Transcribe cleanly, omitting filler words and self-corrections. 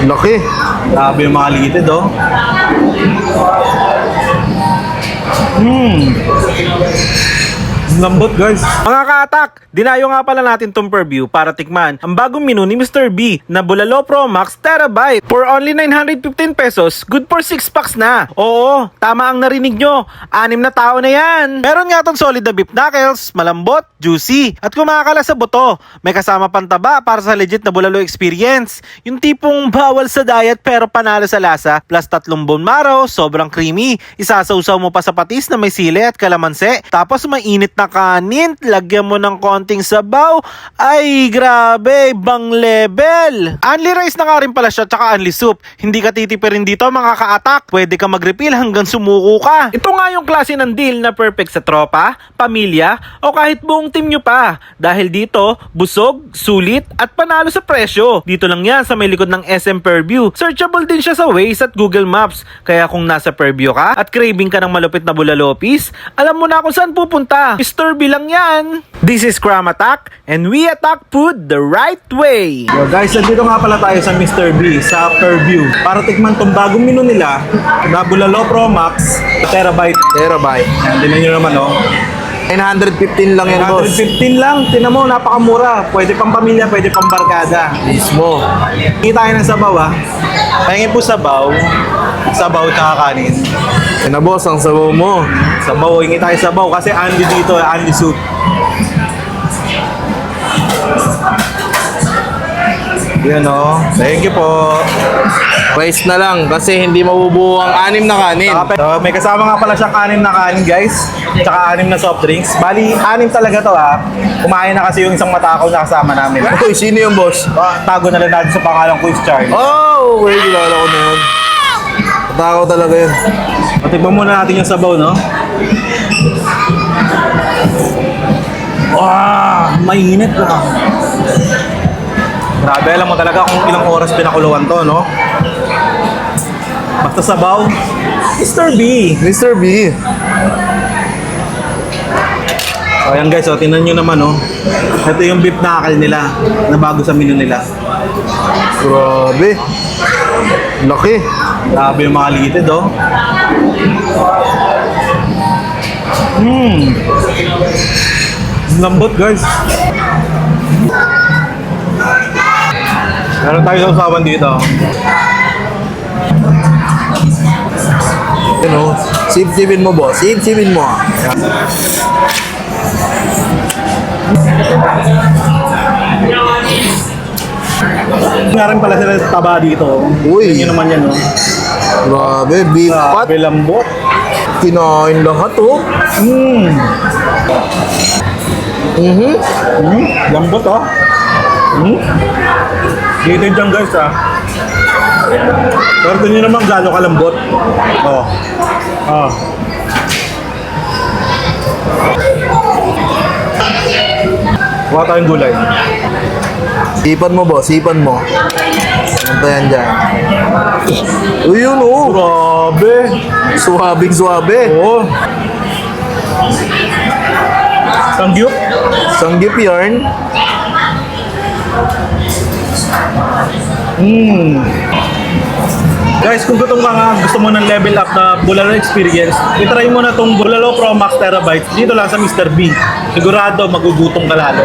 Laki. Grabe yung mga litid, oh. Lambot, guys. Mga ka-atak, dinayo nga pala natin tong Purview para tikman ang bagong menu ni Mr. B na Bulalo Pro Max Terabyte. For only 915 pesos, good for 6 packs na. Oo, tama ang narinig nyo. 6 na tao na yan. Meron nga tong solid na beef knuckles, malambot, juicy, at kumakala sa buto. May kasama pantaba para sa legit na bulalo experience. Yung tipong bawal sa diet pero panalo sa lasa, plus 3 bone marrow, sobrang creamy. Isasawsaw mo pa sa patis na may sili at kalamansi. Tapos mainit na kanin, lagyan mo ng konting sabaw. Ay, grabe, ibang level. Only rice na nga rin pala siya, tsaka only soup. Hindi ka titipirin dito mga ka-atak. Pwede ka mag-refill hanggang sumuko ka. Ito nga yung klase ng deal na perfect sa tropa, pamilya, o kahit buong team nyo pa. Dahil dito, busog, sulit, at panalo sa presyo. Dito lang yan sa may likod ng SM Purview. Searchable din siya sa Waze at Google Maps. Kaya kung nasa Purview ka at craving ka ng malupit na bulalopis, alam mo na kung saan pupunta. Mr. B lang yan. This is Cram Attack, and we attack food the right way. Yo guys, nandito nga pala tayo sa Mr. B sa Purview para tikman tong bagong menu nila na Bulalo Pro Max Terabyte. Yan, tinan nyo naman, oh. 915 lang yan, boss. 115 lang. Tinan mo, napakamura. Pwede pang pamilya, pwede pang barkada. Mismo. Hingi tayo ng sabaw, ah. Pahingin po sabaw. Sabaw tsaka kanin. Yan na, boss, ang sabaw mo. Sabaw, hingi tayo sabaw kasi Andy dito, Andy soup. Yan, oh. Thank you po. Rice na lang kasi hindi mabubuo ang 6 na kanin. So, may kasama nga pala siyang 6 na kanin, guys. Tsaka 6 na soft drinks. Bali, 6 talaga to, ha. Kumain na kasi yung isang matakaw na kasama namin. Uy, sino yung boss? Tago na lang natin sa pangalang Quiz Charlie. Oh, okay, kilala ko na yun. Matakaw talaga yun. Patigman muna natin yung sabaw, no? Wow! Mainit na. Grabe, alam mo talaga kung ilang oras pinakuluan to, no? Basta sabaw. Mr. B! Mr. B. So, ayan guys, tingnan nyo naman, no? Ito yung beef knuckle nila na bago sa menu nila. Grabe. Laki. Grabe yung mga litid, oh. Lambot, guys. Meron tayo sa usapan dito. Yun o. Sip-sipin mo, boss. Sip-sipin mo. Nga rin pala sila taba dito. Uy. Yun naman yan, no? Grabe. Beef pat. Grabe, lambot. Kinain lahat, oh. Lambot, oh. Dito dyan, guys, ah. Pero nyo naman gano'ng kalambot. Oh. Oh. Kuha tayong gulay. Sipan mo, boss. Sipan mo. Punta yan dyan. Uy, yun, oh. Grabe. Suwabing-suwabe. Oo. Sangyup. Sanggip yarn. Guys, kung gusto mo ng level up na Bulalo experience, itry mo na tong Bulalo Pro Max Terabyte dito lang sa Mr. B. Sigurado magugutom ka lalo.